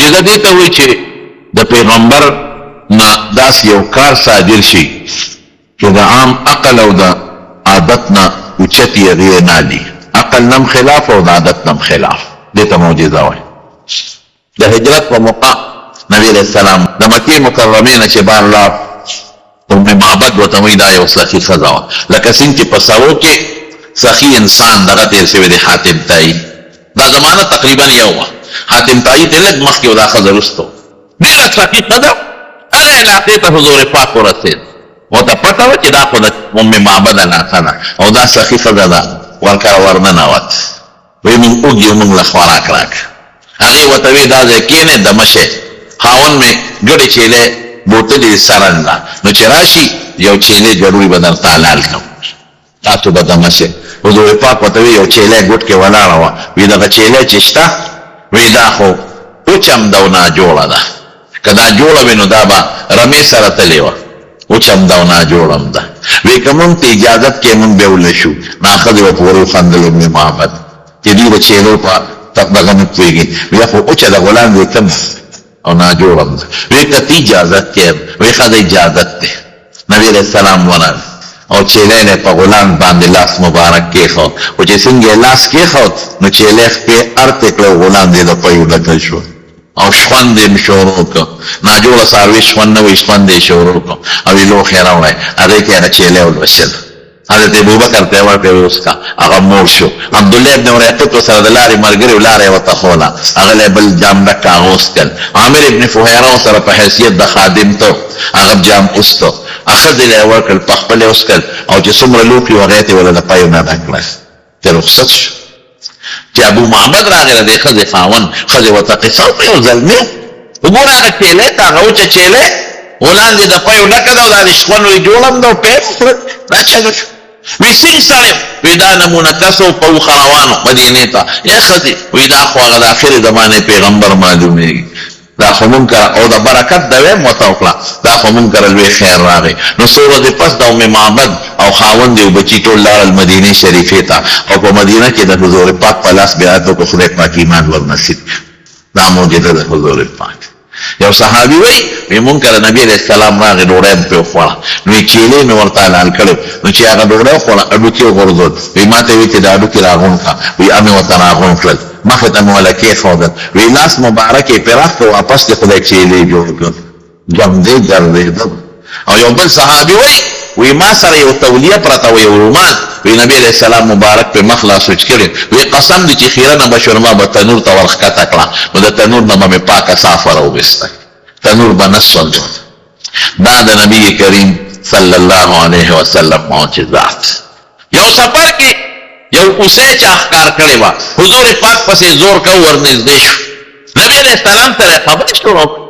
معجزه دې ته وایي چې د پیغمبر نه داسې یو کار صادر شي چې د عام عقل او د عادت نه اوچت یې هغې نه دي، عقل نم خلاف او د عادت نم خلاف، دې ته معجزه وایي. د هجرت په موقع نبی علیہ السلام د مکې مکرمې نه چې بار لاړ، ام معبد ورته وایي دا یو سخي ښځه وه، لکه څنګه چې په سرو کې سخي انسان دغه تېر شوی دی حاتم طایي، دا زمانه تقریبا یو وه، حاتم طایي ته لږ مخکې و دا ښځه وروسته ډېره سخي ښځه هغه علاقې ته حضور پاک ورسېد، ورته پټه وه چې دا خو د ام معبد علاقه ده او دا سخي ښځه ده، ورکره ورننوت، وایي مونږ اوږي مونږ له خوراک راکړه. هغې ورته وایي دا ځای کښېنئ دمه شئ، خاوند مې ګډې چیلې بوتلې سرن ده، نو چې راشي یو چیلې ضروري به درته حلال کړم، تاسو به دمه شئ. حضور پاک ورته وایي یو چیلې ګوټ کې ولاړه وه، وایي دغه چیلې چې شته، وایي دا خو اوچم ده او ناجوړه ده، که دا جوړه وي نو دا به رمې سره تلې وه، اوچم ده او ناجوړم ده. وایي که مونږ ته اجازت کې مونږ به وله شو. نو ښځې ورته ور وخندل ابن معبد چې دوی د چیلو په دغه نه پوهېږي، وایي خو اوچه د غلام دی کم او ناجوړم ده. وایي که ته اجازت کې، وایي ښځه اجازت دی. نبي علیه السلام ورغی او چیلې نه په غلام باندې لاس مبارک کېښود، خو چې څنګه یې لاس کېښود نو چیلې خپې ارتې کړه او غلام دې د پیو ډکه شو او شخوند یې شروع کړ، ناجوړه څاروي شخوند نه وي، شخوند یې شروع کړ او یې لوښی راوړی، هغې کې هغه چیلې ولوشل، حضرت ابوبکر ته یې ورکړې ویې وڅښه، هغه موړ شو. عبدالله ابن ورقط ورسره د لارې ملګري و، لاره یې ورته ښوله، هغه له بل جام ډک هغه وڅکل. عامر ابن فهیره ورسره په حیثیت د خادم ته هغه جام وڅکه، ښځې له یې ورکړل، په خپل یې وڅکل او چې څومره لوښي و هغې ته یې وله د پیو نه ډک کړل، چې رخصت شو. چې ابو معبد راغی د دې ښځې خاوند، ښځې ورته قصه وکړه، یو زلمي وګوره هغه چیلې ته، هغه وچه چیلې غلام دې د پیو ډکه ده او دا د شخون وایي جوړم ده او پیو دا چلو شو. وی څنګه سړی؟ وی دا نمونه کس و په اوښه روانو مدینې ته. یا ښځې وی دا خو هغه د آخرې زمانې پیغمبر معلومېږي، دا خو مونږ کره او د برکت د ویم ورته وکړه، دا خو مونږ کره لوی خیر راغی. نو څو ورځې پس د ام معبد او خاوند یې بچي ټول لاړل مدینې شریفې ته او په مدینه کې د حضور پاک په لاس بیعت وکړو، خدای پاک ایمان ورنصیب کړ. دا معجزه د حضور پاک. یو صحابي وایي وی مونږ کله نبي علیه السلام راغی، ډوډۍ مې پرې وخوړه، نو یې کیلې مې ورته حلال کړې، نو چې هغه ډوډۍ وخوړه هډوکي یې وغورځول، وایي ما ته یې وایي چې دا هډوکي راغونډ کړه، وایي امې ورته راغونډ کړل، مخې ته مې وله کېښودل، وایي لاس مبارک یې پراخ کړ، واپس دې خدای کیلې جوړ کړ، جمدې ګرځېدل. او یو بل صحابي وایي ما سره یو تولیه پرته وه، یو رومال، وی نبی علیہ السلام مبارک په مخ لاس وچ کړی، وی قسم دی چې خیره نه به شورما به تنور ته ورښکته کړه، نو د تنور نه به مې پاکه صافه راوبیسته، تنور به نه سوځول. دا د نبی کریم صلی الله علیه وسلم معجزات. یو سفر کې یو اوسۍ چا ښکار کړې وه، حضور پاک پسې زور کو ورنږدې شو، نبی علیہ السلام ته خبرې شروع کړې،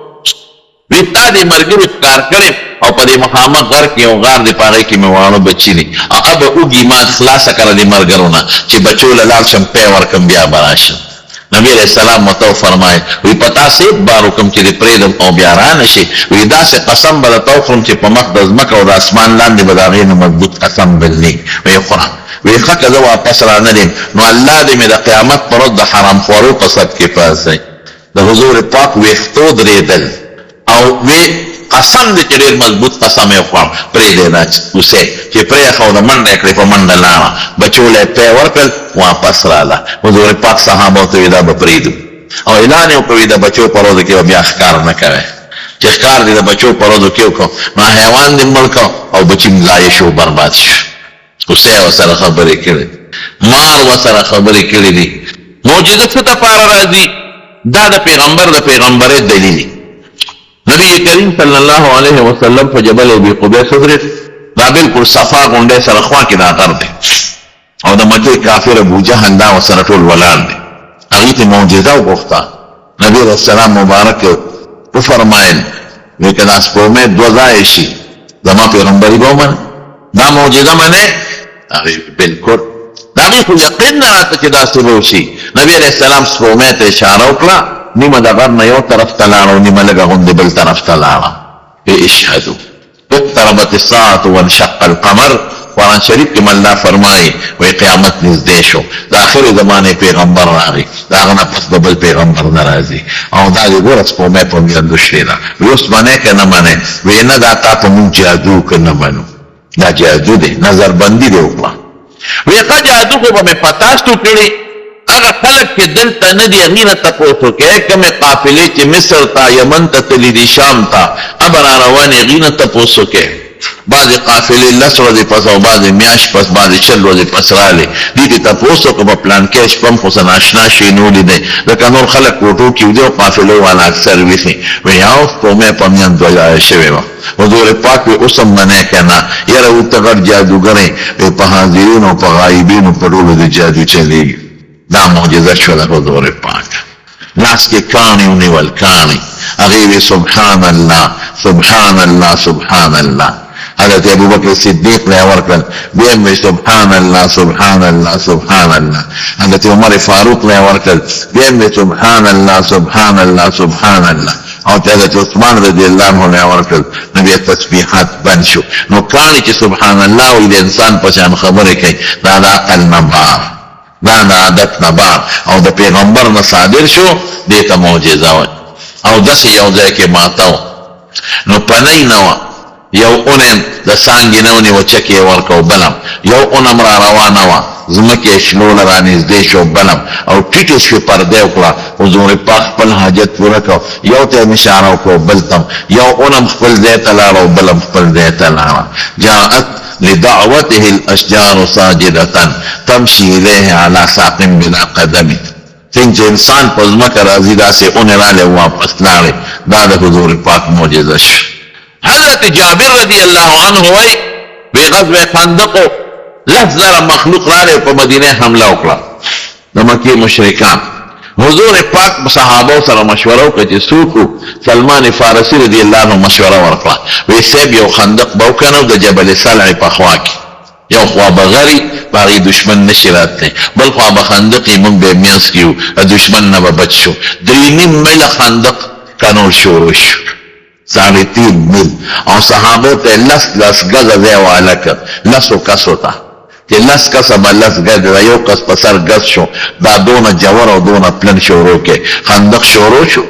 وی تا دې ملګرو ښکار کړې او په دې مخامخ غر کې یو غار دی، په هغې کې مې واړه بچي دي، هغه به اوږي ما خلاصه کړه دې ملګرو نه چې بچو له لاړ شم پی ورکړم بیا به راشم. نبی علیہ السلام ورته وفرمایل وی په تا سیب بار وکړم چې دې پرېږدم او بیا رانه شي، وی داسې قسم به درته وخورم چې په مخ د ځمکه او د اسمان لاندې به د هغې نه مضبوط قسم بلني، وی خوره. وی ښه که زه واپس رانه یم نو الله دې مې د قیامت پر ورځ د حرام خورو په صد کې پاسی. د حضور پاک ویښتو درېدل او وی قسم دې چې ډېر مضبوط قسم یې وخورم، پرېږدی دا اوسۍ چې پرېښوده منډه یې کړې، په منډه لاړه، بچو له یې پی ورکړل، واپس راله. حضور پاک صحابو ته وی دا به پرېږدو او اعلان یې وکړ د بچو په ورځو کې به بیا ښکار نه کوئ، چې ښکار دې د بچو په ورځو کې وکړو نو حیوان دې مړ کړو او بچي م ضایع شو، برباد شو. اوسۍ ورسره خبرې کړې، مار ورسره خبرې کړې دي. معجزه څه دپاره راځي؟ دا د پیغمبر د پیغمبرۍ دلیل دی. نبی کریم صلی الله علیه وسلم په جبل ابي قبیس ودرېد، دا بالکل صفا غونډۍ سره خوا کې دا غر دی او د مکې کافر ابو جهل دا ورسره ټول ولاړ دی. هغې ته معجزه وغوښته، نبي علیه السلام مبارک وفرمایل وی که دا سپوږمۍ دوه ځایه شي زما پیغمبري به ومنې؟ دا معجزه منې؟ هغې بالکل د هغې خو یقین نه راته چې داسې به وشي. نبي علیه السلام سپوږمۍ ته اشاره وکړه، نیمه د غر نه یو طرف ته لاړه او نیمه لږه غوندې بل طرف ته لاړه. اشهدو اقتربت الساعة وانشق القمر قرآن شریف کې الله فرمایي وی قیامت نږدې شو د آخر زمانه پیغمبر راغی دا غنه پس د بل پیغمبر ناراضي او دا د ګور سپومه په میندو شیرا ویوس باندې کنه منه وینه دا تا په مون جادو کنه منو دا جادو دی نظر بندي دی وکړه وی کا جادو کو به پتاستو کړي هغه خلک چې دلته نه دي غیره تاسو کې کومه قافلې چې مصر تا یمن ته تللی دي شام ته ابر روانه غیره تاسو کې بعض قافلې لس ورځې پس او بعض میاش پس بعض شل ورځې پس رااله دي ته تاسو کو په پلان کې شپم خو سناشنا شي نو لیدي د قانون خلک کوټو کې دی قافلې والا اکثر ویسي ویاو په مې پمن دوی شوی و حضور پاک اوسم منه کنا یره او تغر جادوګره په حاضرین او په غایبین په ټولو د جادو چلیږي دا معجزه شو د حضور پاک لاس کې کانی ونیول کانی هغه سبحان الله سبحان الله سبحان الله حضرت ابو بکر صدیق له ورکل بهم سبحان الله سبحان الله سبحان الله حضرت عمر فاروق له ورکل بهم سبحان الله سبحان الله سبحان الله او حضرت عثمان رضی الله عنه له ورکل نبی تسبیحات بن شو نو کانی چې سبحان الله او د انسان په شان خبره کوي دا د عقل نه بار دا د عادت نه بار او د پیغمبر نه صادر شو دته معجزه و او داسې یو ځای کې ماتاو نو پنۍ نه و یو اونم د سانګې نه ونیوه چکې یې ورکړو بلم یو اونم را روانه وه ځمکې شلوله را نږدې شو بلم او ټیټې شوې پردې وکړه حضور پاک خپل حاجت پوره کړو یو ته یې اشاره وکړو بل ته یو اونم خپل ځای ته لاړه بلم خپل ځای ته لاړه جاءت لدعوته الاشجار ساجدة تمشي الیه علی ساق بلا قدم څنګه انسان په ځمکه راځي داسې اونې راله واپس لاړې دا د حضور پاک معجزه شوه حضرت جابر رضی اللہ عنہ ہوئے وی غزوہ خندقو لفظر مخلوق رالے پا مدینہ حملہ اکڑا نمکی مشرکان حضور پاک صحابہ سر مشورہ کہ سوکو سلمان فارسی رضی اللہ عنہ مشورہ ورکلا وی سیب یو خندق باوکنو دا جبل سلع پا خواکی یو خواب غری باغی دشمن نشرات نے بل خواب خندقی من بے میاس کیو دشمن نبا بچ شو درینیم مل خندق کنول شروع شو 3.5 میل او صحابو ته لس گز زیواله کړ لسو کسو ته چې لس کسه به لس گز یو کس په سر گز شو دا دونه جوور او دونه پلن شروع کې خندق شروع شو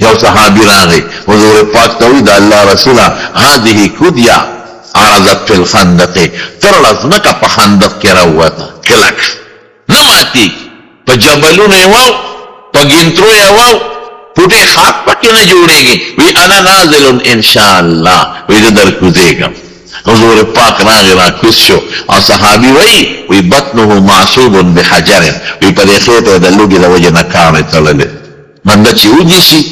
یو صحابي راغی حضور پاک ته وی د الله رسوله هذه کدیا عرضت فی الخندق تر لازمکه په خندق کې راوته کلک نه ماتي په جبلونو یې واو په ګینترو یې واو پوٹے خاک پکی نہ جوڑے گی وی انا نازل انشاءاللہ وی در کزے گا حضور پاک راغی را کس شو اور صحابی وی بطنه معصوب بحجر وی پر خیط دلوگی دا وجہ نکار تللے مندہ چی اوجی شی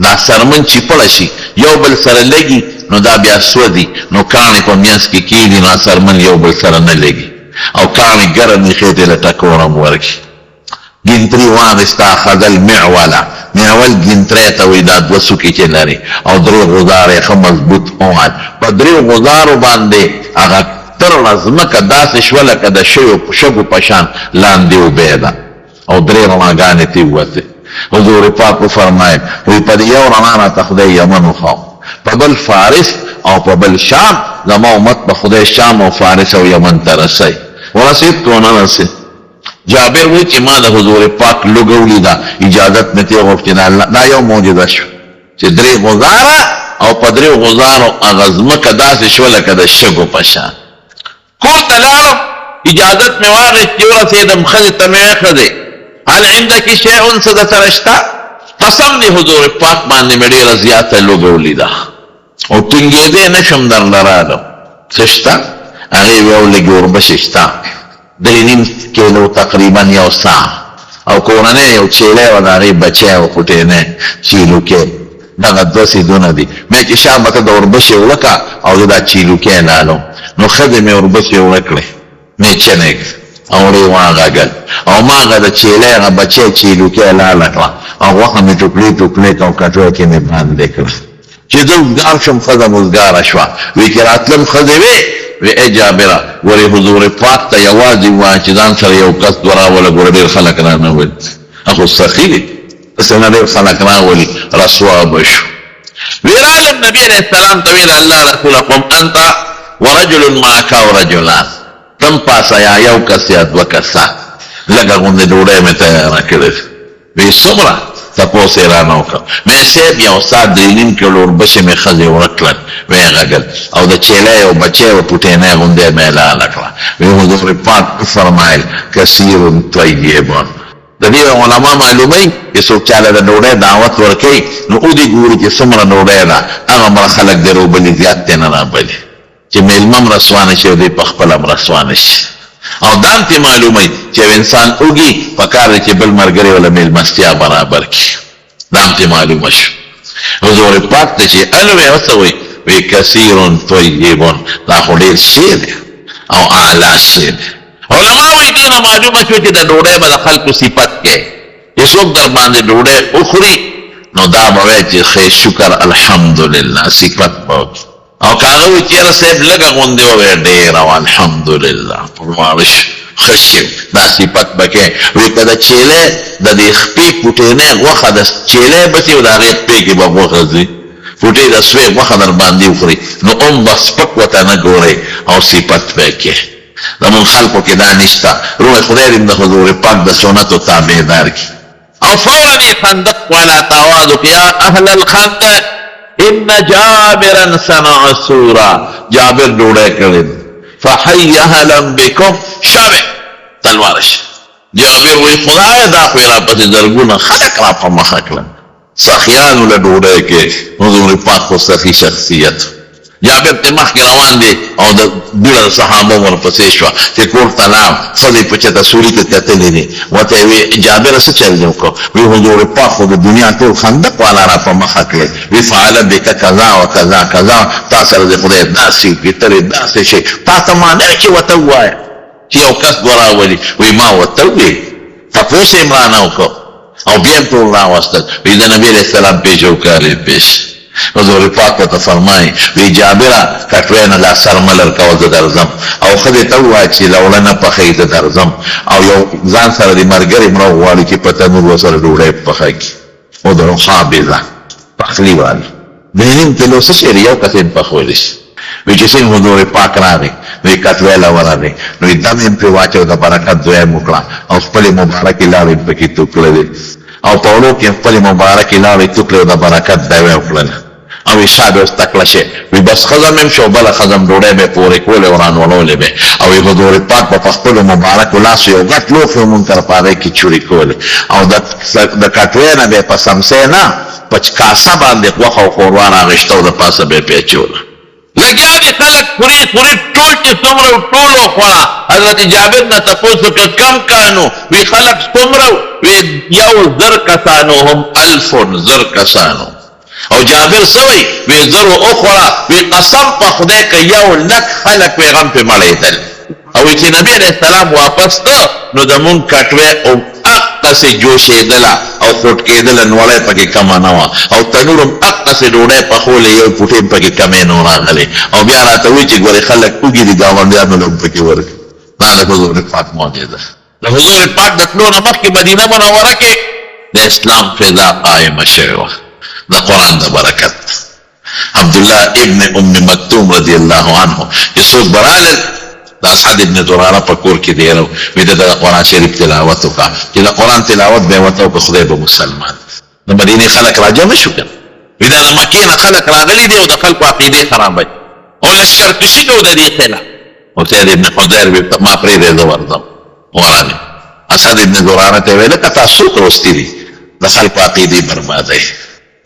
دا سرمن چی پڑشی یو بل سر لگی نو دا بیا سودی نو کانی پا میانس کی کیدی نا سرمن یو بل سر نلگی او کانی گرمی خیط لتکورم ورکی گنتری وانستا خذل معولا میاول گنتره ته وی دا دوسو کې چې لري او درې غزارې ښه مضبوط اوان په درې غزارو باندې هغه تر لازمکه داسې شوله که د شګو په شان لاندې وبېده او درې رڼاګانې ترې ووتې حضور پاک وفرمایل وی په یو رڼا راته خدای یمن وښاو په بل فارس او په بل شام زما امت به خدای شام او فارس او یمن ته رسئ ورسېد که ونه رسېد جابر وی چې ما د حضور پاک لګولی دا اجازت مې ته غوښتنه دا یو معجزه شو چې درې غزاره او په درې غزارو هغه ځمکه داسې شوله که د شګو په شان کور ته لاړم اجازت مې واخیستې ورسېدم ښځې ته مې وښځې هل عندکې شیء څه د سره شته قسم دی حضور پاک باندې مې ډېره زیاته لګولي ده او ټینګېدی نه شم درله رالم څه شته هغې وی یو لږې وربشې شته 3.5 کیلو تقریبا یو سا او کورنه یو چیله و داغی بچه و خوٹینه چیلو که داغا دو سیدونه دی میں چی شابتا دا وربش ولکا او دا چیلو که لالو نو خد میں وربش ولکلی میں چنک او ری واغا گل او ماغا دا چیله غا بچه چیلو که لالکلا او وقت میں ٹکلی او کٹوه که میں بانده کلا چی دو ازگار شم خدا مزگار شوا وی کراتلم خده وی وی ای جابرہ وری حضور پاک تا یوازی وان چی دان سر یو کس دورا ولا گوڑا دیر خلق رانا ولی اخو سخیلی اسنا دیر خلق رانا ولی رسوا بشو ویرالم نبی علیہ السلام طویل اللہ رسول قم انتا ورجل معك ورجلان تم پاسا یا یو کس یا دو کسا لگا غنده ډوډۍ مې تیاره کړې وی څومره تپوس یې رانه وکړ مې صاحب یو ساعت 3.5 کیلو وربشې مې ښځې ورکړل ویې غږل او د چیلې یو بچی و پوټینۍ غوندې مې لاله کړه وی حضور پاک فرمایل کثیر طیب د دې علما معلوموي چې څوک چاله د ډوډۍ دعوت ورکوي نو ودې ګوري چې څومره ډوډۍ ده هغه مړه خلک دې روبلي زیات دی نه رابلي چې میلمه هم رسوانه شي او دوی په خپله هم رسوانه شي او دا هم ترې معلوموي چې یو انسان اوږي پکار دی چې بل ملګری وله میلمستیا برابر کړي دا هم ترې معلومه شو حضور پاک ته چې الوی ورته وایي وی کثیر طیب دا خو ډېر شی دی او اعلی شی دی علماء وی تا معلومه شو چې د ډوډۍ به د خلکو صفت کې چې څوک در باندې ډوډۍ وخوري نو دا به وایي چې ښې شکر الحمدلله صفت به او کاغه وی چیرې صاحب لږه غوندې ووایي ډېر او الحمدلله پرمارش ښه شي دا صفت به کې وی که د چیلې د دې خپې پوټینۍ غوښه د چیلې به چې د هغې خپې کې به غوښه ځي پوټې د سوی غوښه در باندې وخوري نو به سپک ورته نه ګورئ او صفت به کې زمون خلقو کې دا نشته روح خدای دې د حضور پاک د سنتو تابعدار کی او فورا خندق والا تواضع یا اهل الخندق ان جابرا صنع سورا جابر ډوډۍ کړې فحي اهلا بكم شابه تلوارش جابر وی خدای دا خو را پسې زرګونه خلق را په مخه کړل سخیانو له ډوډۍ کې حضور پاک خو سخي شخصیت جابر ته مخکې روان دی او د دوړه صحابه ورپسې شوه چې کور ته لاړ ښځې په چېته سوري کې کتلې دي ورته یې وی جابره څه چل دې وکړو وی حضور پاک خو د دنیا ټول خندق والا را په مخه کړې وی فعل بک کذا و کذا کذا تا سره د خدای داسې ګټلې داسې شی تا ته ما نه چې ورته ووایه چې یو کس دوه راولي وی ما ورته وویل تپوس یې رانه وکړو او بیا ټول راوستل وی د نبي علیه السلام پیش او کارې پیش حضور پاک ورته فرمایي وی جابره کټوۍ نه لا سر مه لرکوه زه درځم او ښځې ته ووایه چې لوړه نه پخوي زه درځم او یو ځان سره د ملګري مړه وغواړي چې په تنور ورسره ډوډۍ پخه کړي ادعو خابزه پخلي والی د نیم کیلو څه شی دی یو کس یې پخولی شي وی چې څنګه حضور پاک راغی نو یې کټوۍ له ورغی نو یې دم یې پرې واچو د برکت دویم وکړه او خپلې مبارکې لاړې پکې تو کړلې او په وړو کې خپلې مبارکې لاړې تو کړې او د برکت دوی وکړله او شابه استقله شي وی بس خزم هم شو بله خزم ډوډۍ به پورې کولې او رانولولې به او حضور پاک په خپلو مبارکو لاسو یو ګټ لوښی مونږ ته په هغې کې چورې کولې او د کټوۍ نه به یې په سمسۍ نه په کاسه باندې غوښه او ښوروا راغېشته او د پاسه به یې پې اچوله لګیا دي خلک خوري خوري ټول چې څومره ټول وخوړه حضرت جابر نه تپوس وکړه کم کانو وی خلک څومره وی 1,000 کسانو هم 1,000 کسانو او جابر سوی وی زرو اخورا وی قسم پا خدای که 100,000 خلق وی غم پی مړیدل او چې نبی علیہ السلام واپس تا نو دمون کټوی او اقس جوشیدلا او خوټ کېدل نوړی پکې کمه نه وه او تنورم اقس ډوډۍ پخولی یو پوټې پکې کمې نه راغلی او بیا راته وی چې ګورې خلک اوږي دي ګاونډیانو له پکې ورکړي دا د حضور پاک معجزه د حضور پاک د تلو نه مخکې مدینه منوره کې د اسلام فضا قایمه شوې وه د قرآن د برکت عبدالله ابن ام مکتوم رضی الله عنه چې څوک برالل د اسعد ابن زراره په کور کې دی وی د قرآن شریف تلاوت وکړه چې د قرآن تلاوت به یې ورته وکړه خدای به مسلمان د مدینې خلک راجمع شو که وی دا د مکې نه خلک راغلي دي او د خلکو عقیدې خرابوي او لښکرکشي به و د دې خلاف ورته ابن حضیر ما پرېږدی زه ورځم ورانې اسعد ابن زراره ته یې ویل که تاسو څوک روستي دي د خلکو عقیدې بربادوي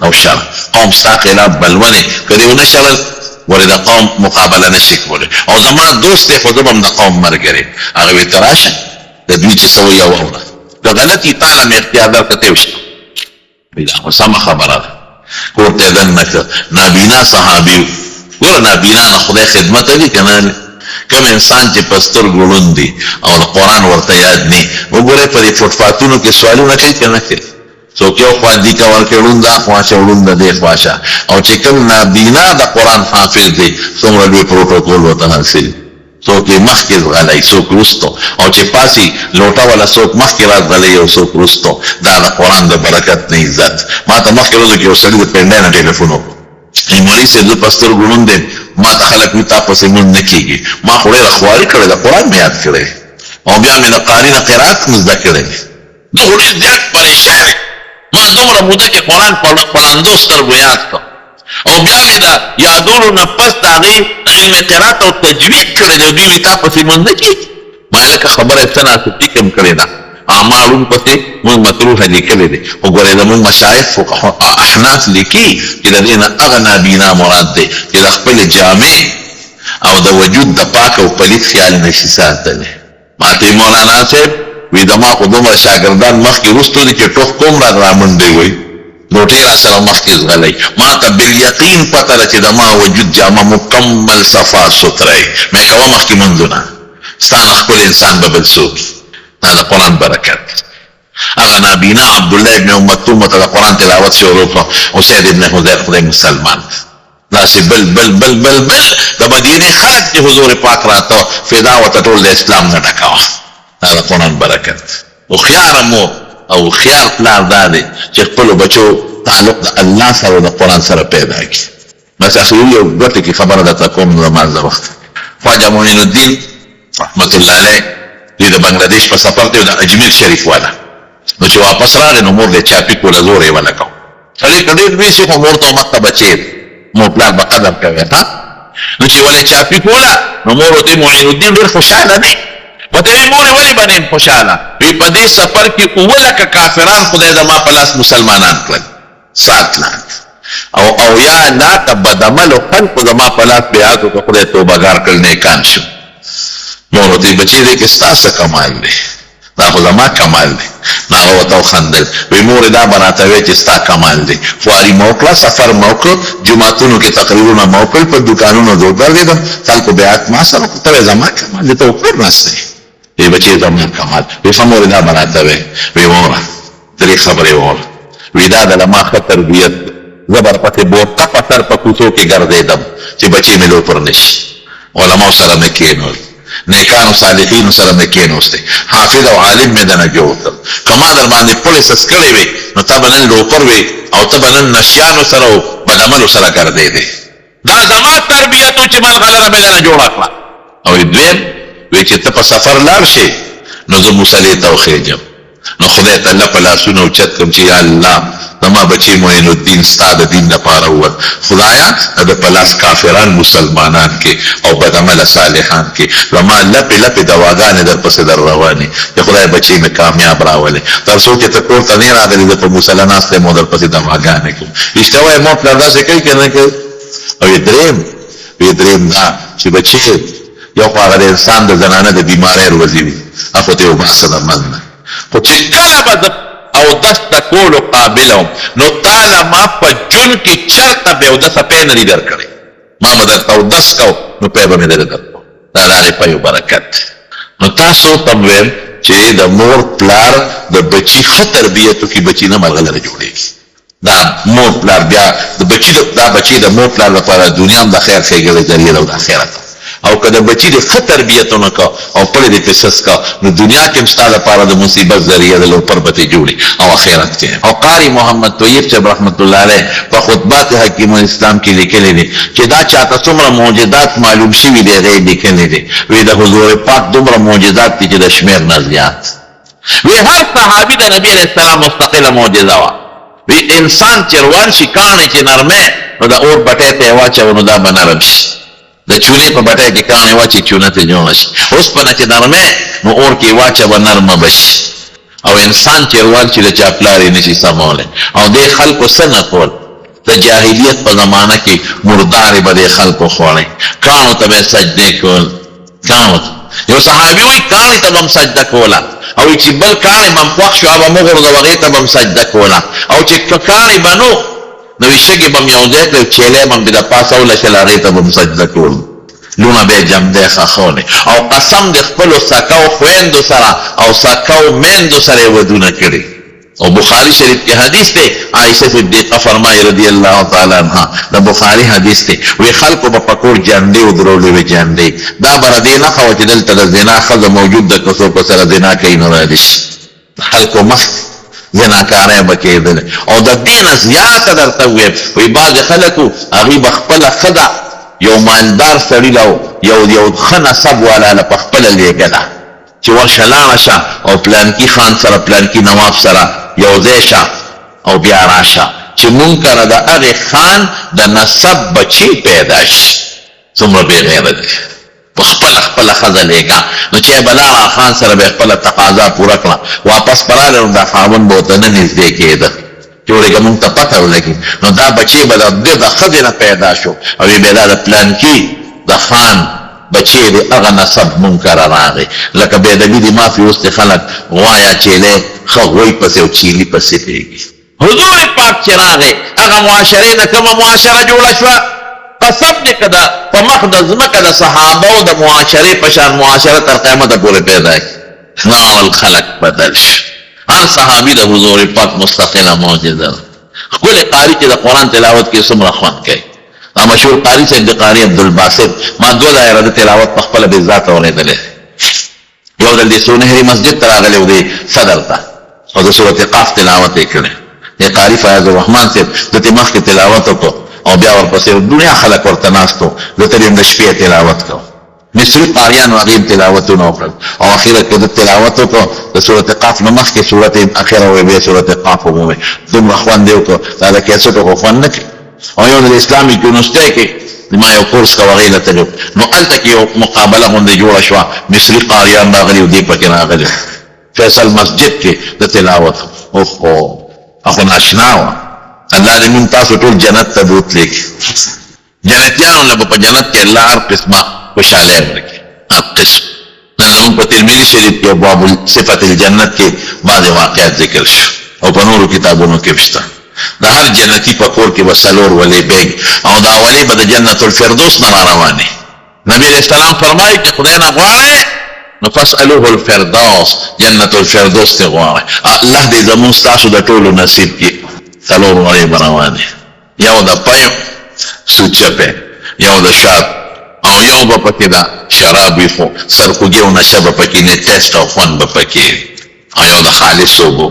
او شر قوم ستا خلاف بلونې که دې ونه شرل ولې د قوم مقابله نشي کولی او زما دوست دی خو زه به هم د قوم ملګری هغه وی ته راشه د دوی چې څه وایي واوره که غلطي تاله مې اختیار درکړه ته یې وشه وی دا خو سمه خبره ده کور ته یې دننه کړه نابینا صحابي و ګوره نابینا نه خدای خدمت لري که نه کم انسان چې په سترګو ړوند دي او د قرآن ورته یاد نه وګورئ په دې فوټپاتونو کې سوالونه کوي که نه کوي څوک یو خوا دي که ورکې ړوند دا خواشه ړوند د دې خواشه او چې کوم نابینا د قرآن حافظ دی څومره لوی پروټوکول ورته حاصل څوک یې مخکې ځغلی څوک وروستو او چې پاسي لوټه والا څوک مخکې راځغلی او څوک وروستو دا د قرآن د برکت نه عزت ما ته مخکې ورځو کې یو سړي د پنډۍ نه ټلیفون وکړو مولوي صاحب زه په سترګو ړوند یم ما ته خلک وي تا پسې مونځ نه کېږي. ما خو ډېره خواري کړې ده، قرآن مې یاد کړی او بیا مې د قاري د قرات هم زده کړی دی. زه خو ډېر زیات پریشان یم. ما دومره موده کې قرآن په ړندو سترګو یاد کړ او بیا مې د یادولو نه پس د هغې مې قرات او تجوید کړی دی. دوی وي تا پسې مونځ نه کېږي. ما لکه خبره یې څه ناسطي کې هم کړې ده. اعمالون پسې مونږ مطروحه لیکلی دی. وګورئ زمونږ مشایخ احناف لیکي چې د دې نه هغه نابینا مراد دی چې د خپلې جامې او د وجود د پاک او پلید خیال نشي ساتلی. ماته مولانا صاحب وی زما خو دومره شاګردان مخکې وروستو دي چې ټوخ کوم رامنډی وی روټۍ راسره مخکې ځغلی. ما ته بالیقین پته ده چې زما وجود جامه مکمل صفا سوتری مې کوه مخکې منځونه. ستا نه ښکلی انسان به بل څوک. دا د قرآن برکت. هغه نابینا عبدالله ابن ام مکتوم ته د قرآن تلاوت شروع کړه. اسید ابن حضیر خدای مسلمان داسې بل بل بل بل بل د مدینې خلک چې حضور پاک راته فدا ورته ټول د اسلام نه ډکوه. دا د قرآن برکت. هوښیاره مور او هوښیار پلار دا دی چې خپلو بچو تعلق د الله سره او د قرآن سره پیدا کړي. بس اخري یو ګټه کې خبره درته کوم د لمانځه وخت. خواجه معین الدین رحمت الله علیه د بنگلادیش په سفر دی د اجمیر شریف والا. نو چې واپس راغی نو مور د چاپي کوله زور یې ولګاو. سړی که ډېر لوی شي خو مور ته امت ته بچی دی، مور پلار به قدر کوي. نو چې ولې چاپي کوله نو مور ورته معین الدین ډېر خوشحاله دی. ورته ویې مورې ولې به نه یم خوشحاله؟ وی په دې سفر کې 7 کافران خدای زما په لاس مسلمانان کړل. 7 لاک او یا لاکه بدعملو خلکو زما په لاس بیعت وکړه. خدای توبهګار کړل، نیکان شو. مور ورته بچی دی کې ستا څه کمال دی؟ دا خو زما کمال دی. نو هغه ورته وخندل. وی مورې دا به راته وایې چې ستا کمال دی. خواري مو وکړه، سفر مو وکړه، جوماتونو کې تقریرونه مو وکړل، په دوکانونو زه وګرځېدم، خلکو بیعت ما سره وکړه. ته وایې زما کمال دی، ته وکړ ناست دی. وی بچی زما کمال. وی ښه مورې دا به راته وایې. وی وره 3 خبرې وره. وی دا د لما ښه تربیت. زه به ورپسې بوټه په سر په کوڅو کې ګرځېدم چې بچي مې لوپر نه شي. علماو سره مې کېنول، نیکانو صالحینو سره مې کېنوستی، حافظ او عالم مې دنه جوړ کړ. که ما در باندې پړې سس کړې وې نو ته به نن لوپر وې او ته به نن نشیانو سره او بدعملو سره ګرځېدې. دا زما تربیت و چې مرغلره مې دنه جوړه کړه. او دویم وی چې ته په سفر لاړ شې نو زه مصلې ته وخېږم. نو خدای تعالی په لاسونه اوچت کړم چې یا الله زما بچی معین الدین ستا د دین لپاره ووت. خدایا د په لاس کافران مسلمانان کې او بدعمله صالحان کې زما لپې لپې دواګانې در پسې در روانې. چې خدای بچی مې کامیاب راولې. تر څو چې ته کور ته نه راغلې زه په مصله ناست یم او در پسې دواګانې کوم. رښتیا وایې مور پلار داسې کوي که نه کوي؟ او درېیم دا چې بچی یو خو هغه د انسان د زنانه د بیمارۍ روزي وي، هغه ته یې وباسه د منځ نه. خو چې کله به زه اودس د کولو قابل وم نو تاله ما په ژوند کې چېرته بې اودسه پی نه دي درکړی. ما به درته اودس کو نو پی به مې درته درکړو. دا د هغې پی برکت. نو تاسو ته م ویم چې د مور پلار د بچي ښه تربیت وکړي، بچي نه مرغلره جوړېږي. دا مور پلار بیا دا بچي د مور پلار لپاره دنیا هم د خیر ښېګړې ذریعه ده او د آخرت. او که د بچی د ښه تربیت ونه کا او پړې دې پې سس کا نو دنیا کې هم ستا لپاره د مصیبت ذریعه د لوپر به ترې جوړي او آخرت کې. او قاري محمد طیب صاحب رحمت الله علیه په خطبات حکیم الاسلام کې لیکلی دی چې دا چاته څومره معجزات معلوم شوي دی هغه یې لیکلی دی. وی د حضور پاک دومره معجزات دي چې د شمېر نه زیات. وی هر صحابي د نبي علیه السلام مستقله معجزه وه. وی انسان چې روان شي کاڼی چې نرمی نو د اور بټۍ ته یې واچوه نو دا به نرم شي. د چولې په بټۍ کې کاڼی واچي چونه ته جوړه شي. اوسپنه چې نرمه نو اور کې واچوه نرمه به شي. او انسان چې روان چې د چا پلار یې نشي سمولی. او دې خلکو څه نه کول؟ د جاهلیت په زمانه کې مردارې به دې خلکو خوړی، کاڼو ته به یې سجدې کول. کاڼو ته یو صحابي وایي کاڼي ته به هم سجده کوله او چې بل کاڼی به هم خوښ شو هغه به مغورځوه هغې ته به هم سجده کوله. او چې کاڼی به نو نو شګې به م یو ځای کړې چیلی به م د پاسه ولشل هغې ته به م سجده کول. لونه به یې جمدی ښخولی. او قسم د خپلو سکو خویندو سره او سکو میندو سره یې ودونه کړي. او بخاری شریف کې حدیث دی، عائشه صدیقه فرمایي رضی الله تعالی عنها، د بخاری حدیث دی، وی خلکو به په کور جنډې ودرولې وې. جنډې دا به د دې نښه وه چې دلته د زنا ښځه موجود ده، که څوک ورسره زنا کوي نو رادې شي. خلکو مخکې زناکاری به کېدلی. او د دې نه زیاته درته وویم وایي بعضې خلکو هغوی به خپله ښځه یو مالدار سړي له یو ښه نسب والا له پخپله لېږله چې ورشه لاړه شه او پلانکي خان سره پلانکي نواب سره یو ځای شه او بیا راشه چې مونږ کره د هغې خان د نسب بچی پیدا شي. څومره بې غیرت دی، په خپله ښځه لېږه. نو چې به لاړه خان سره به خپله تقاضا پوره کړه، واپس به راغله نو دا خاوند به ورته نه نږدې کېده چې ورېږه مونږ ته پته ولګي. نو دا بچی به د ښځې نه پیدا شو او بیا دا د پلانکي د خان بچی دی هغه نسب مونږ کره راغی. لکه بېدبي دي مافي اوس دې خلک غوايه چیلی ښه غوی پسې او چیلي پسې پرېږي. حضور پاک چې راغی هغه معاشرې د کومه معاشره جوړه شوه؟ قسم دې که په مخ د ځمکه د صحابو د معاشرې په شان معاشره تر قیامته پورې پیدا کړي. ناول خلق بدل شو. هر صحابي د حضور پاک مستقله معجزه ده. ښکلی قاري چې د قرآن تلاوت کې څومره خوند کوي. دا مشهور قاری صاحب د قاری عبدالباسط ما 2 دایره د تلاوت په خپله بې ذاته اورېدلی. یو ځل د سونهري مسجد ته راغلی و د صدر ته او د سورت قاف تلاوت یې کړی. د قاری فیاض الرحمن صاحب د دې مخکې تلاوت وکړو او بیا ورپسې دنیا خلک ورته ناست وو. زه تر یم د شپې تلاوت کوم. مصري قاریانو هغې هم تلاوتونه وکړل او اخره کې د تلاوت وکړو د سورت قاف نه مخکې سورت اخره وی بیا سورت قاف ومومې. دومره خوند یې وکړو. دا د کیسټو خو خوند نه کوي. او یو د اسلامي یونیورسټۍ کې ما یو کورس کوه هغې له تللی نو هلته کې یو مقابله غوندې جوړه شوه. مصري قاریان راغلي او دې پکې راغلي. فیصل مسجد کې د تلاوت اوهو اخو ناشنا وه. الله دې مونږ تاسو ټول جنت ته بوتلی کړي. جنتیانو له به په جنت کې الله هر قسمه خوشحالۍ ورکړي، هر قسم. نن زمونږ په ترمذي شریف کې باب صفت الجنت کې بعضې واقعات ذکر شو او په نورو کتابونو کې شته. د هر جنتی په کور کې به 4 ولې بیګ او دا ولې به د جنت الفردوس نه را روانې. نبی علیہ السلام فرمایي چې خدای نه غواړئ نو فاسألوه الفردوس، جنت الفردوس ته غواړئ. الله دې زموږ ستاسو د ټولو نصیب کړي. 4 ولې به روانې، یو د پیو سوچپې، یو د شراب او یو به پکې د شراب وي خو سرخوږي او نشه به پکې نه، ټیسټ او خوند به پکې او یو د خالص اوبو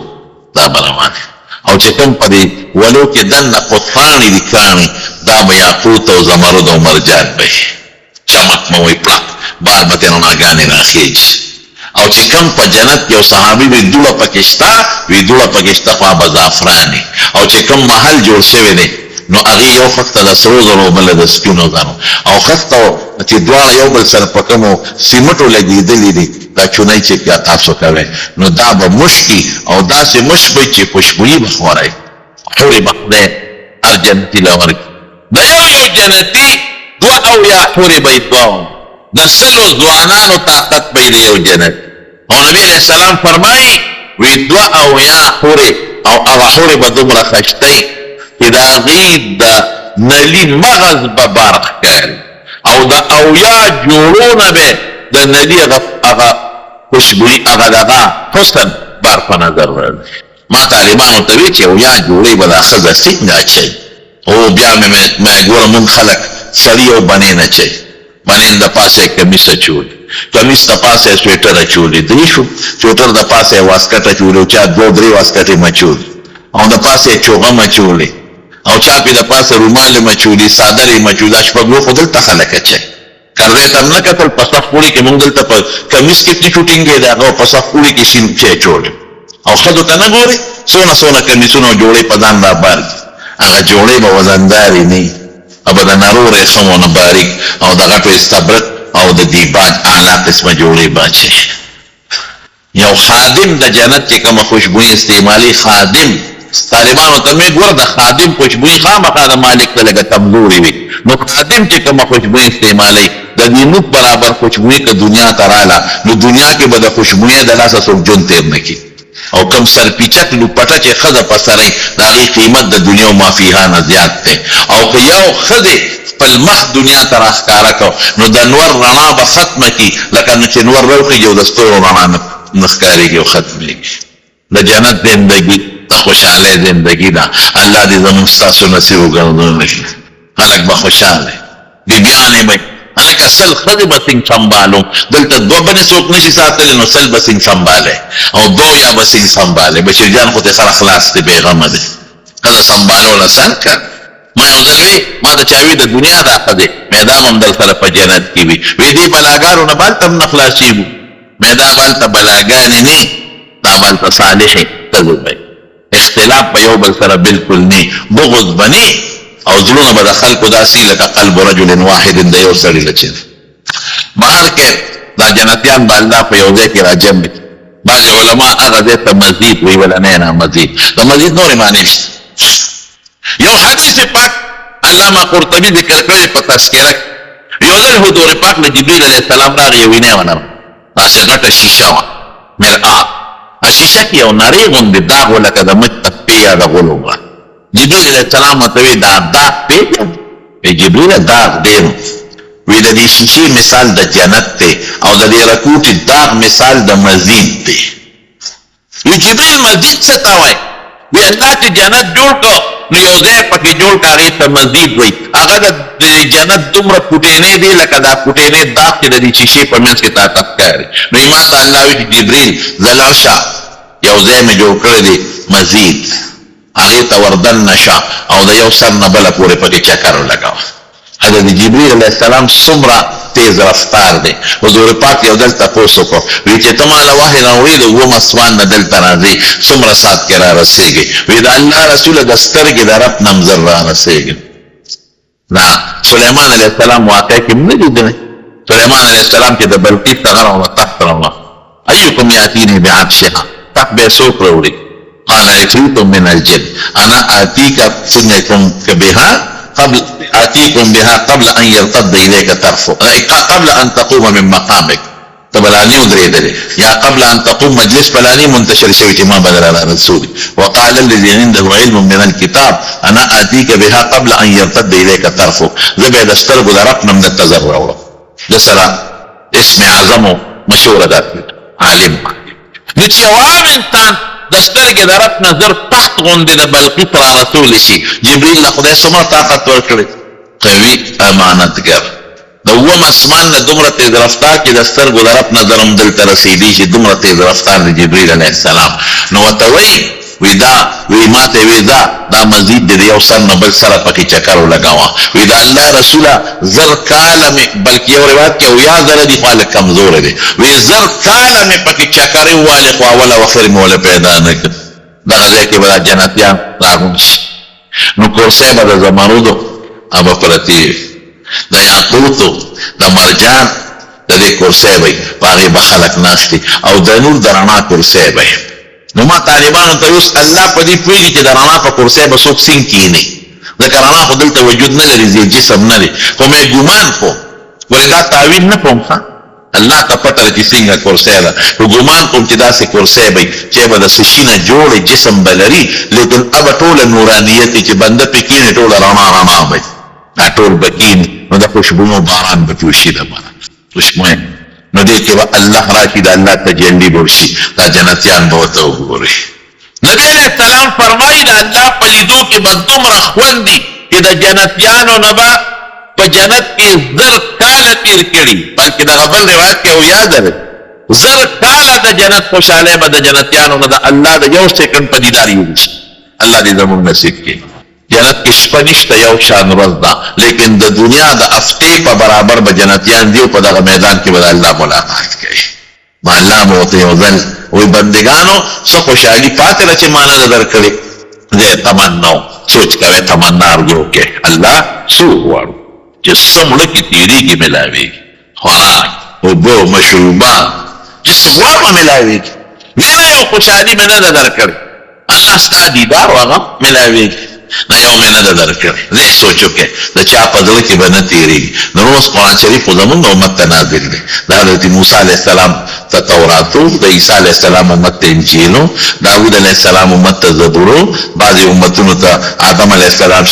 دا به روانې. او چې کوم په دې ولو کې دننه قطرانې دي کاڼي دا به یاقوت او زمرد او مرجان به چمک به وایي پړک بار به ترې رڼاګانې راخېږي. او چې کوم په جنت یو صحابي وي دوړه پکې شته وي دوړه پکې شته خوا به زعفرانې. او چې کوم محل جوړ شوی دی نو هغې یو خښ ته د سرو زرو بله د سپینو زرو او خښ ته چې دواړه یو بل سره په کومو سیمټو لګېدلي دي دا چونی چې بیا تاسو کوئ نو دا به مشکي او داسې مشک وي چې خوشبويي به خورئ. حورې به خدای هر جنتي له ورکړي. د یو جنتي 2 اویا حورې به یې 2 د 100 ځوانانو طاقت به یې د یو جنت. او نبي علیه السلام فرمایي وی 2 اویا حورې او هغه حورې به دومره ښایسته چې د هغې د نلي مغز به بار ښکاري او د اویا جوړونه به د نلي هغه خوشبويي هغه دغه حسن بار په نظر راځي. ما طالبانو ته وی چې اویا جوړې به دا ښځه څنګه اچوي. او بیا مې ګوره مونږ خلک سړي او بنې نه اچوي. بنې د پاسه یې کمیس اچولي، کمیس د پاسه یې سویټر اچولي، درې شو سویټر د پاسه یې واسکټ اچولي او چا 2-3 واسکټې مچولي او د پاسه یې چوغه مچولي او چا پې د پاسه رومال مچولي، صادر یې مچولي. دا شپږ خو دلته خلک اچوي. کردی ته هم نه کتل په صف پوړي کې مونږ دلته په کمیس کې ټیټوټینګې د هغه په صف پوړي کې شین چې اچولي او ښځو ته نه ګورې څونه کمیسونه او جوړې په ځان رابار دي. هغه جوړې به وزندارې نه وي او به د نرو ریسمونه باریک او د غټو استبرق او د دیباج اعلی قسمه جوړې به اچوي. یو خادم د جنت چې کومه خوشبويي استعمالي خادم طالبانو ته مې ګوره د خادم خوشبويي خامخا د مالک ته لږه کمزورې وي نو خادم چې کومه خوشبويي استعمالي د دې موږ برابر خوشبويي که دنیا ته راله نو دنیا کې به د خوشبويي د لاسه څوک ژوند تېر نه کړي. او کم سرپیچک لوپټه چې ښځه په سر یې د هغې قیمت د دنیا و مافیها نه زیات دی. او که یو ښځې خپل مخ دنیا ته راښکاره کړو نو د نور رڼا به ختمه کړي لکه چې نور راوخېږي او د ستورو رڼا نه ښکارېږي او ختمېږي. د جنت زندګي د خوشحالۍ زندګي ده. الله دې زموږ ستاسو نصیب وګرځوي. خلک به خوشحاله بیبیانې به هلکه 100 ښځې به څنګ سنبالو. دلته 2 بنې څوک نشي ساتلی نو 100 به څنګ سنبالی او 2 یا به څنګ سنبالی. بشیر جان خو دې خره خلاص دی بېغمه دی. ښځه سنبالوله څنګه ما یو ځل وی ما د چاوي د دنیا دا ښځې میدان هم دل سره په جنت کې وي وی دې بلاګانو نه بل تم نه خلاصېږو میدان بل ته بلاګانې نه دا بل ته صالحې ښځې وی اختلاف په یو بل سره بالکل نه بغض بني او زړونه به د خلکو داسې لکه قلب رجل واحد د یو سړي لچې بهر کې دا جنتیان به الله په یو ځای کې راجمع کړي بعض علما هغه ځای ته مزید وی ولا نه مزید د مزید نورې معنی شته یو حدیث پاک علامه قرطبي ذکر کړی په تذکره یو ځل حضور پاک له جبرئیل علیه السلام راغی یو وینه ونه داسې غټه شیشه وه مرآت شیشه کې یو نری غوندې داغ و لکه د مچ تپې یا د غلو وه جبرئیل علیه السلام ورته وی دا داغ پېژنې وی جبرئیله داغ ډېر وی د دې شیشې مثال د جنت دی او د دې رکوټې داغ مثال د مزید دی وی جبرئیل مزید څه ته وایي وی الله چې جنت جوړ کړ نو یو ځای پکې جوړ کړ هغې ته مزید وایي هغه د جنت دومره پوټینې دی لکه دا پوټینې داغ چې د دې شیشې په منځ کې تاته ښکاري نو ما ته الله وایي چې جبرئیل ځه لاړ شه یو ځای مې جوړ کړی دی مزید هغې ته وردننه شه او د یو سر نه بله پورې پکې چکر ولګوه حضرت جبرئیل علیه السلام څومره تیز رفتار دی حضور پاک یو دل تپوس وکړو وی چې ته ماله وحی راوړي د اووم اسمان نه دلته راځې څومره ساعت کې رارسېږې وی د الله رسوله د سترګې د رب نه هم زر رارسېږي دا سلیمان علیه السلام واقع کې هم نه لیدلی سلیمان علیه السلام چې د بلقیس څخه راوړه تخت راوړه ایکم یاتینی بعرشها تخت به یې څوک راوړي قال عفریت من الجن انا آتیک بها آتيكم بها قبل أن يرتد إليك طرفك قبل أن تقوم من مقامك تبلاني ودريدري يا قبل أن تقوم مجلس بلاني منتشر شويت ما بدل على رسولي وقال الذي عنده علم من الكتاب أنا آتيك بها قبل أن يرتد إليك طرفك زبع دسترق درقنا من التزرع لسرا اسم عظم مشهور ذات عالم نتشواب انسان دسترګې د رب نه زر تحت غوندې د بلقیس را رسول شي جبریل له خدای څومره طاقت ورکړی قوي امانتګر د اووم اسمان نه دومره تیز رفتار چې د سترګو د رب نظر هم دلته رسېدي چې دومره تیز رفتار د جبریل علیه السلام نو ورته وایي وی دا وی ما ته وی دا مزید د یو سر نه بل سره پکې چکر ولګاوه وی دا الله رسوله زر کاله مې بلکې یو روایت کې اویا زره دي خو هلک کمزوری دی وی زر کاله مې پکې چکرې ووالې خو اوله وخت مې وله پیدا نه کړ دغه ځای کې به دا جنتیان راغونډ شي نو کورسۍ به د زمرودو هغه پرتې وي د یاقوتو د مرجان د دې کورسۍ به وي په هغې به خلک ناست دي او د نور د رڼا کورسۍ به وي نو ما طالبانو ته اوس الله په دې پوهېږي چې د رڼا په کورسۍ به څوک سینګ کښېني ځکه رڼا خو دلته وجود نه لري زی جسم نه دی خو مې ګمان کوم ولې دا تعویل نه کوم ښه الله ته پته ده چې څنګه کورسۍ ده خو ګمان کوم چې داسې کورسۍ به چې به د څه شي نه جوړې جسم به لري لیکن ابه ټوله نورانیت چې بنده پرې کښېني ټوله رڼا رڼا به دا ټول به کښېني نو د خوشبویو باران به پرې وشي دپاره خوشبویه نو دې کې به الله راشي د الله تجلی به وشي دا جنتیان به ورته وګوري نبي علیه السلام فرمایي د الله په لیدو کې به دومره خوند دي چې د جنتیانو نه به په جنت کې زر کاله تېر کړي بلکې دغه بل روایت کې اویا زره زر کاله د جنت خوشحالۍ به د جنتیانو نه د الله د یو سیکنډ په دیدار یوسي الله دې زموږ نصیب کړي جنت کې شپه نشته یو شان ورځ ده لیکن د دنیا د هفتې په برابر به جنتیان دي په دغه میدان کې به د الله ملاقات کوي نو الله به ورته یو ځل وایي بندګانو څه خوشحالي پاتې ده چې ما نه ده درکړې زه تمنا سوچ کوئ تمنا ارزو کې الله څه وغواړو چې څه مړه کې تېرېږي میلاوېږي خوراک اوبه مشروبات چې څه غواړو میلاوېږي یاره یو خوشحالي مې نه ده درکړې الله ستا دیدار هغه میلاوېږي دا یو مې نه ده درکړې زه یې سوچ وکړې د چا په زړه کې به نه تېرېږي نو اوس قرآن شریف خو زمونږ امت ته نازل دی د حضرت موسی علیه السلام ته توراتو د عیسی علیه السلام امت ته انجیلو داود علیه السلام امت ته زبورو بعضې امتونو ته آدم علیه السلام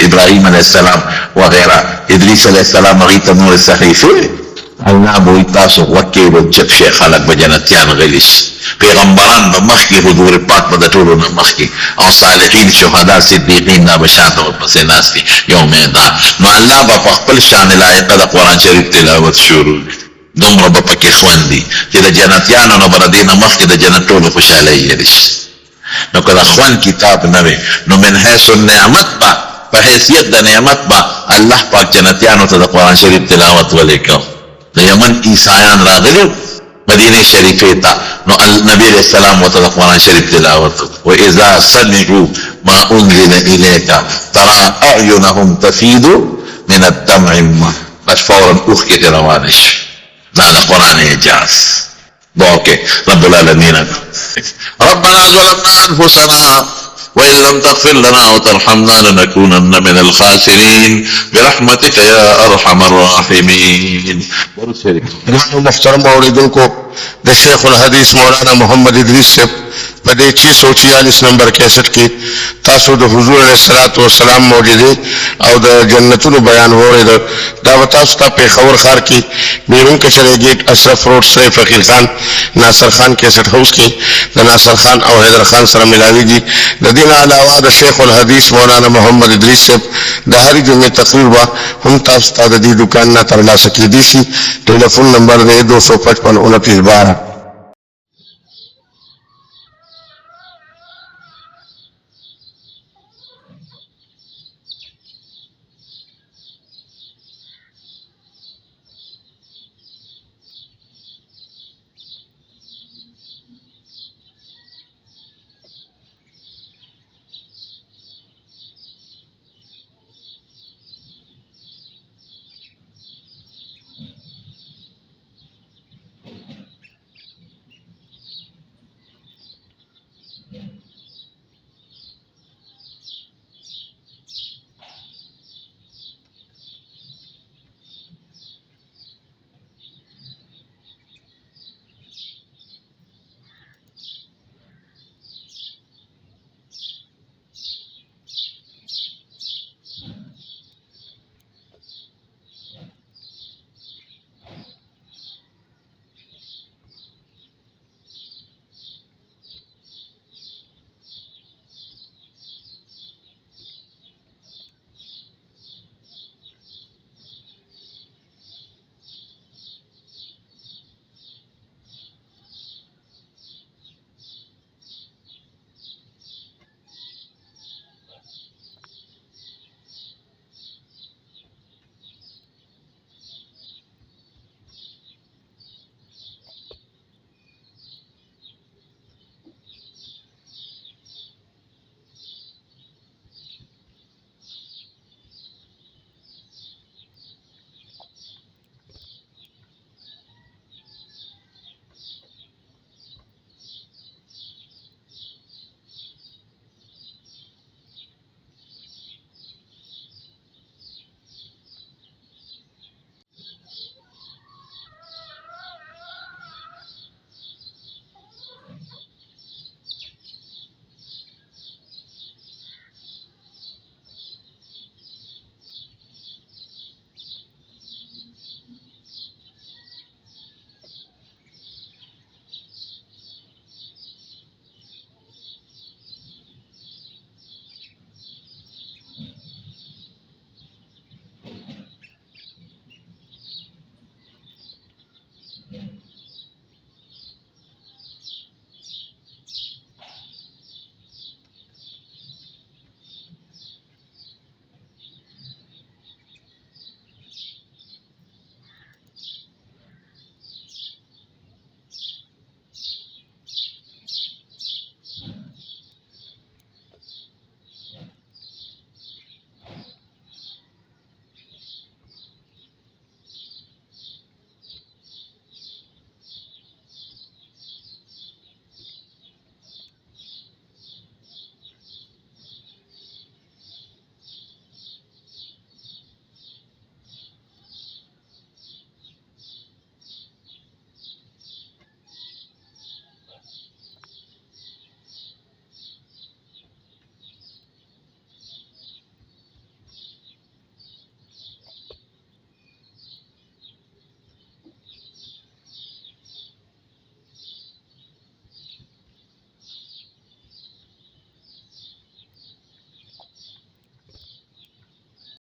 ابراهیم علیه السلام وغیره ادریس علیه السلام هغې ته نور صحیفې الله به وایي تاسو غوږ کېږدئ چپ شئ خلک به جنتیان غلي شي پیغمبران به مخکې حضور پاک به د ټولو نه مخکې او صالحین شهدا صدیقین دا به شاته ورپسې ناست دي یو میدان نو الله به په خپل شان لایقه د قرآن شریف تلاوت شروع کړي دومره به پکې خوند دي چې د جنتیانو نه به د دې نه مخکې د جنت ټولو خوشحالۍ هېرې شي نو کدا خوان کتاب نوے نو من حیث النعمت با فحیثیت دا نعمت با اللہ پاک جنتیانو تا دا قرآن شریف تلاوت ولیکو دا یمن عیسائیان راغلیو مدینہ شریفی تا نو نبی علیہ السلام و تا دا قرآن شریف تلاوت وَإِذَا سَمِعُوا مَا أُنزِلَ إِلَيْكَ تَرَى أَعْيُنَهُمْ تَفِيضُ مِنَ الدَّمْعِ بس فوراً اوخ کے روانش دا قرآن اعجاز دعوکے رب العالمین ربنا ظلمنا انفسنا وإن لم تغفر لنا وترحمنا لنكونن من الخاسرين برحمتك يا أرحم الراحمين. محترم اوریدونکو کو د شیخ الحدیث مولانا محمد ادریس صاحب په دې 646 نمبر 61 کې تاسو د حضور علیه الصلاۃ والسلام معجزې او د جنتونو بیان وره دا تاسو ته په خبر خار کې بیرون کې شری گیټ اشرف روډ سره فقیر خان ناصر خان 61 هاوس کې د ناصر خان او حیدر خان سره ملاویږي. د دین علاوه د شیخ الحدیث مولانا محمد ادریس صاحب د هرې جمعې تقریر وا هم تاسو ته د دې دکان نه ترلاسه کیدی شي. ټلیفون نمبر دی 255 29 12.